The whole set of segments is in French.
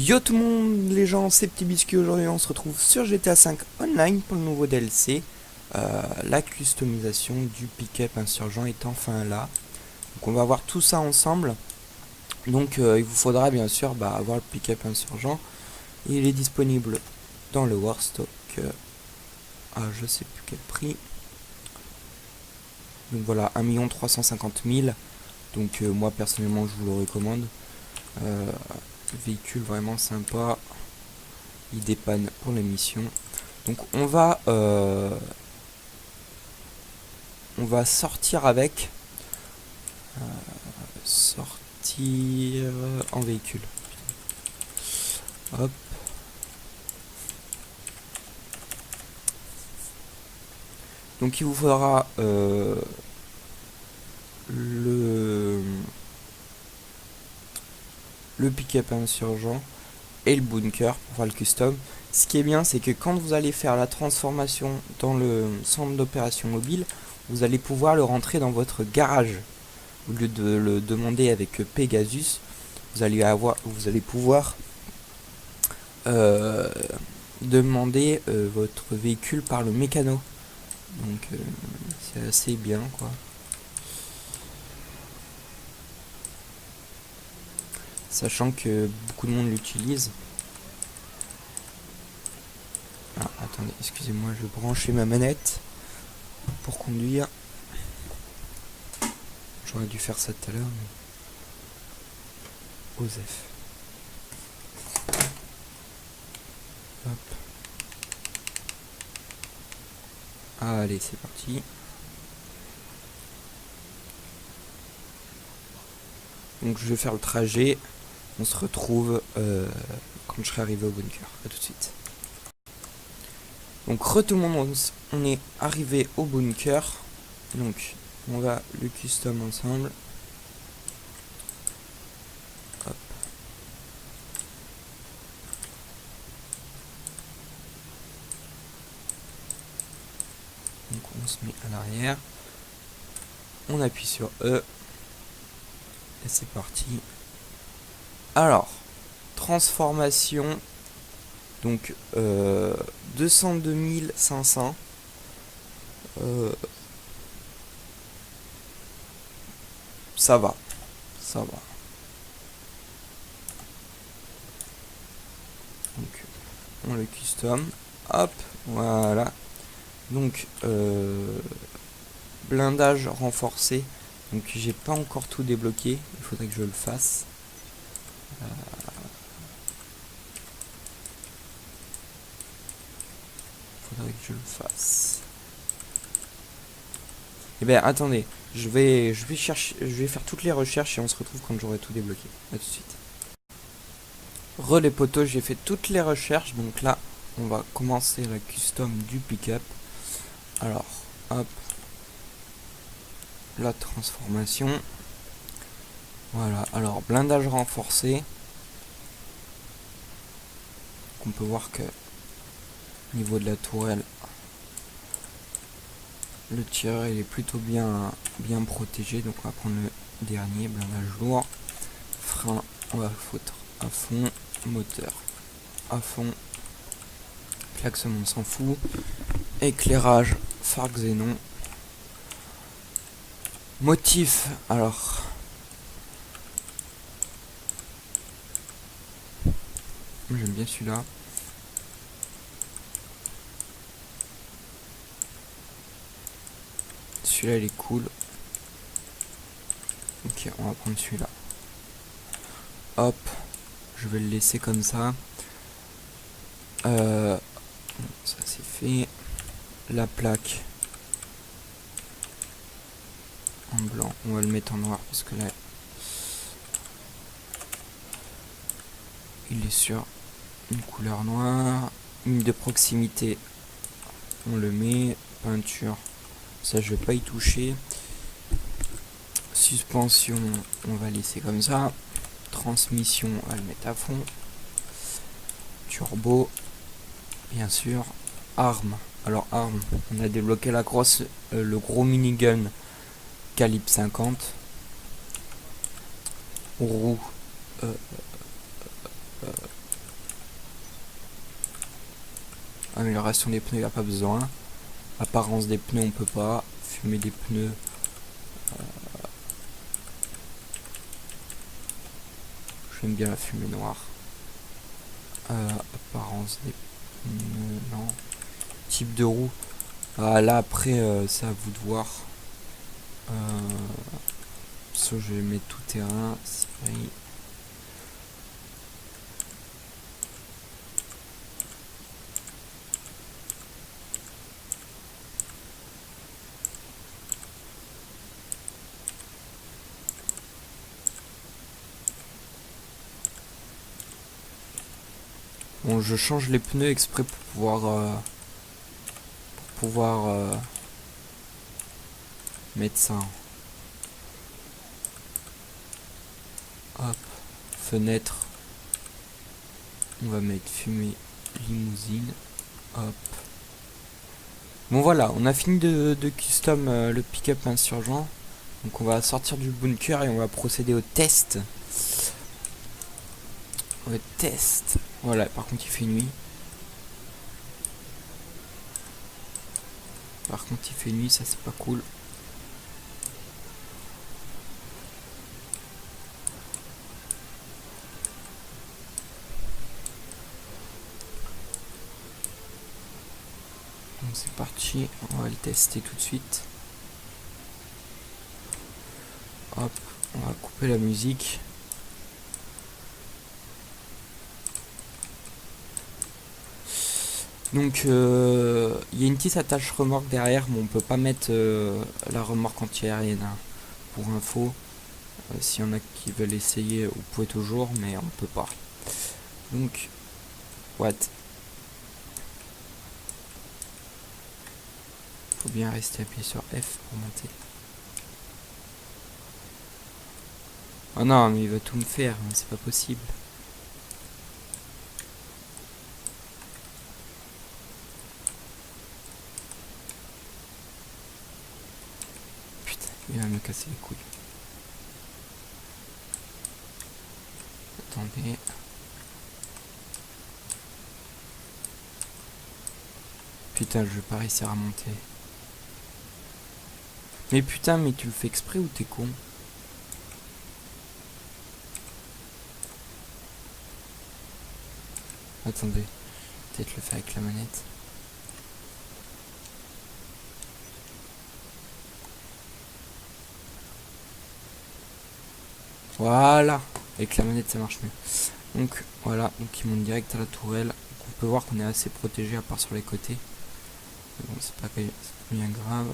Yo tout le monde, les gens, c'est Petit Biscuit. Aujourd'hui on se retrouve sur GTA 5 Online pour le nouveau DLC. La customisation du pick-up insurgent est enfin là. Donc on va voir tout ça ensemble. Donc il vous faudra bien sûr avoir le pick-up insurgent. Il est disponible dans le Warstock à je sais plus quel prix. Donc voilà, 1 350 000. Donc moi personnellement je vous le recommande. Véhicule vraiment sympa, il dépanne pour les missions. Donc on va sortir avec sortir en véhicule. Hop. Donc il vous faudra le pick-up insurgent et le bunker pour faire le custom. Ce qui est bien, c'est que quand vous allez faire la transformation dans le centre d'opération mobile, vous allez pouvoir le rentrer dans votre garage. Au lieu de le demander avec Pegasus, vous allez pouvoir demander votre véhicule par le mécano. Donc c'est assez bien quoi. Sachant que beaucoup de monde l'utilise. Ah, attendez, excusez-moi, je vais brancher ma manette pour conduire. J'aurais dû faire ça tout à l'heure, mais... Osef. Hop. Allez, c'est parti. Donc je vais faire le trajet. On se retrouve quand je serai arrivé au bunker. A tout de suite. Donc tout le monde, on est arrivé au bunker. Donc on va le custom ensemble. Hop. Donc on se met à l'arrière. On appuie sur E. Et c'est parti. Alors, transformation. Donc 202 500. Ça va. Ça va. Donc on le custom. Hop, voilà. Donc blindage renforcé. Donc j'ai pas encore tout débloqué. Il faudrait que je le fasse. Faudrait que je le fasse. Eh bien attendez, je vais faire toutes les recherches et on se retrouve quand j'aurai tout débloqué. A tout de suite. Les potos, j'ai fait toutes les recherches, donc là on va commencer la custom du pick-up. Alors, hop, la transformation. Voilà, alors blindage renforcé. On peut voir que au niveau de la tourelle, le tireur il est plutôt bien protégé. Donc on va prendre le dernier, blindage lourd. Frein, on va foutre à fond. Moteur à fond. Klaxon on s'en fout. Éclairage, phare xénon. Motif, alors j'aime bien celui-là. Celui-là il est cool. Ok, on va prendre celui-là. Hop, je vais le laisser comme ça. Ça c'est fait. La plaque en blanc, on va le mettre en noir parce que là il est sur une couleur noire. Ligne de proximité, on le met. Peinture, ça je vais pas y toucher. Suspension, on va laisser comme ça. Transmission, on va le mettre à fond. Turbo, bien sûr. Arme, alors arme, on a débloqué le gros minigun calibre 50. Roue Amélioration des pneus, il n'y a pas besoin. Apparence des pneus, on peut pas. Fumer des pneus. J'aime bien la fumée noire. Apparence des pneus, non. Type de roue. Ah, là après, c'est à vous de voir. Ça, je vais mettre tout terrain. Série. Bon, je change les pneus exprès pour pouvoir mettre ça. Hop, fenêtre. On va mettre fumée limousine. Hop. Bon voilà, on a fini de custom le pick-up insurgent. Donc on va sortir du bunker et on va procéder au test. Au test. Voilà, par contre il fait nuit. Par contre il fait nuit, ça c'est pas cool. Donc c'est parti, on va le tester tout de suite. Hop, on va couper la musique. Donc il y a une petite attache remorque derrière, mais on peut pas mettre la remorque anti-aérienne hein, pour info. S'il y en a qui veulent essayer, vous pouvez toujours, mais on peut pas. Donc, what? Faut bien rester appuyé sur F pour monter. Oh non, mais il va tout me faire, hein, c'est pas possible. Putain, il va me casser les couilles. Attendez. Putain, je vais pas réussir à monter. Mais putain, mais tu le fais exprès ou t'es con? Attendez, peut-être le faire avec la manette. Voilà, avec la manette ça marche mieux. Donc voilà, donc il monte direct à la tourelle. Donc, on peut voir qu'on est assez protégé à part sur les côtés. Mais bon, c'est pas bien grave.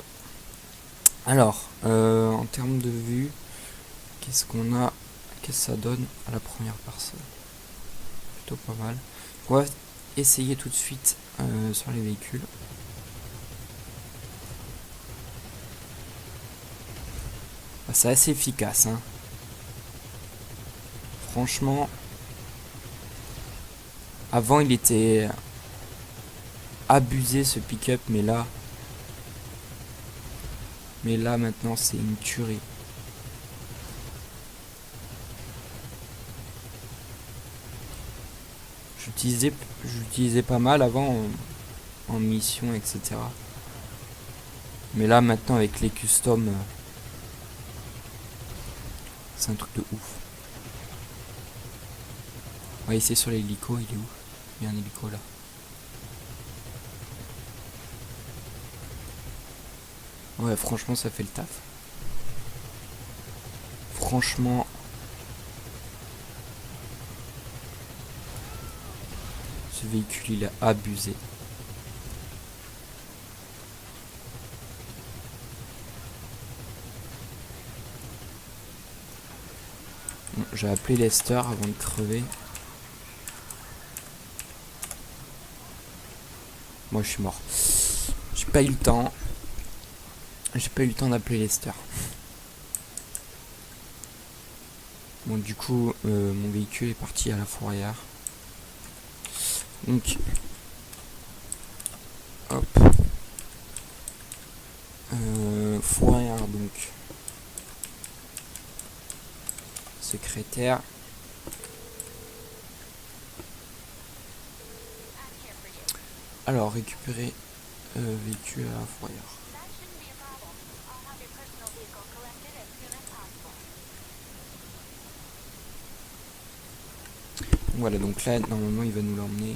Alors, en termes de vue, qu'est-ce qu'on a? Qu'est-ce que ça donne à la première personne? Plutôt pas mal. On va essayer tout de suite sur les véhicules. Ah, c'est assez efficace, hein. Franchement, avant il était abusé ce pick-up, mais là maintenant c'est une tuerie. J'utilisais pas mal avant en mission, etc. Mais là maintenant avec les customs, c'est un truc de ouf. On va essayer sur l'hélico, il est où? Il y a un hélico là. Ouais, franchement ça fait le taf. Franchement, ce véhicule il est abusé. Bon, j'ai appelé Lester avant de crever. Moi je suis mort. J'ai pas eu le temps. J'ai pas eu le temps d'appeler Lester. Bon du coup mon véhicule est parti à la fourrière. Donc hop. Fourrière donc. Secrétaire. Alors, récupérer véhicule à la fourrière. Voilà, donc là, normalement, il va nous l'emmener.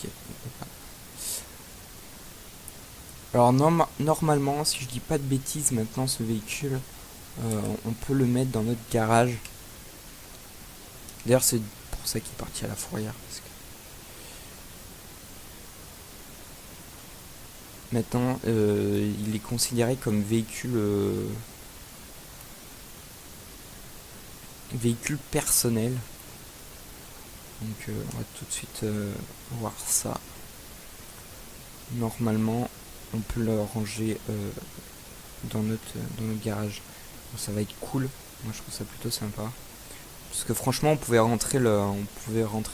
Ok. Alors, normalement, si je dis pas de bêtises, maintenant, ce véhicule, on peut le mettre dans notre garage. D'ailleurs, c'est pour ça qu'il est parti à la fourrière. Parce que maintenant, il est considéré comme véhicule personnel. Donc on va tout de suite voir ça. Normalement, on peut le ranger dans notre garage. Donc, ça va être cool. Moi, je trouve ça plutôt sympa. Parce que franchement, on pouvait rentrer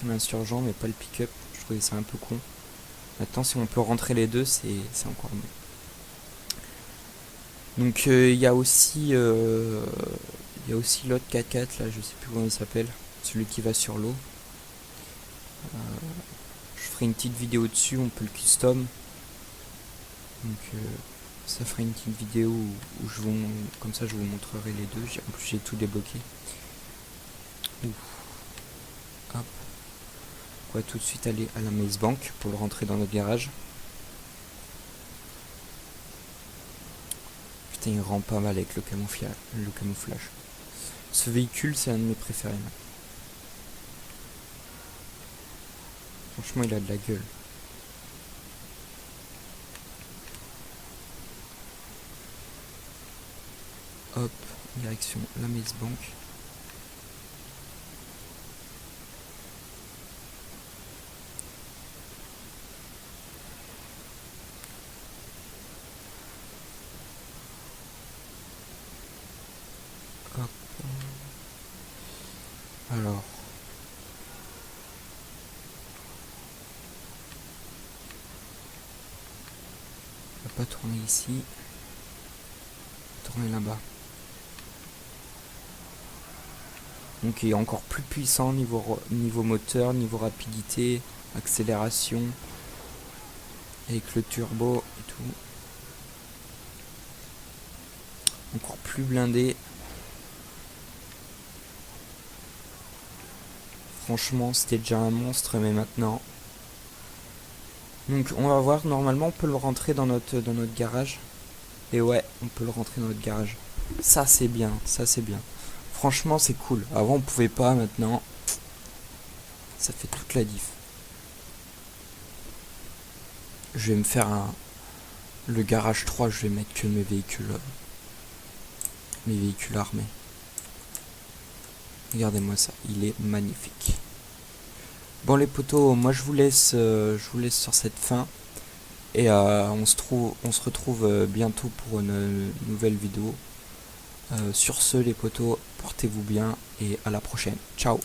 l'insurgent, mais pas le pick-up. Je trouvais ça un peu con. Maintenant, si on peut rentrer les deux, c'est encore mieux. Donc, il y a aussi l'autre 4x4 là, je sais plus comment il s'appelle, celui qui va sur l'eau. Je ferai une petite vidéo dessus, on peut le custom. Donc ça ferait une petite vidéo où comme ça je vous montrerai les deux. En plus j'ai tout débloqué. Ouf. Hop. On va tout de suite aller à la Maze Bank pour le rentrer dans notre garage. Putain, il rend pas mal avec le camouflage. Ce véhicule, c'est un de mes préférés. Franchement, il a de la gueule. Hop, direction la Maze Bank. Hop. Alors. On va pas tourner ici. Tourner là-bas. Donc il est encore plus puissant niveau moteur, niveau rapidité, accélération, avec le turbo et tout. Encore plus blindé. Franchement, c'était déjà un monstre, mais maintenant. Donc on va voir, normalement on peut le rentrer dans notre garage. Et ouais, on peut le rentrer dans notre garage. Ça c'est bien, ça c'est bien. Franchement c'est cool. Avant on pouvait pas, maintenant ça fait toute la diff. Je vais me faire le garage 3, je vais mettre que mes véhicules armés. Regardez-moi ça, il est magnifique. Bon les potos, moi je vous laisse sur cette fin. Et on se retrouve bientôt pour une nouvelle vidéo. Sur ce les potos, portez-vous bien et à la prochaine. Ciao.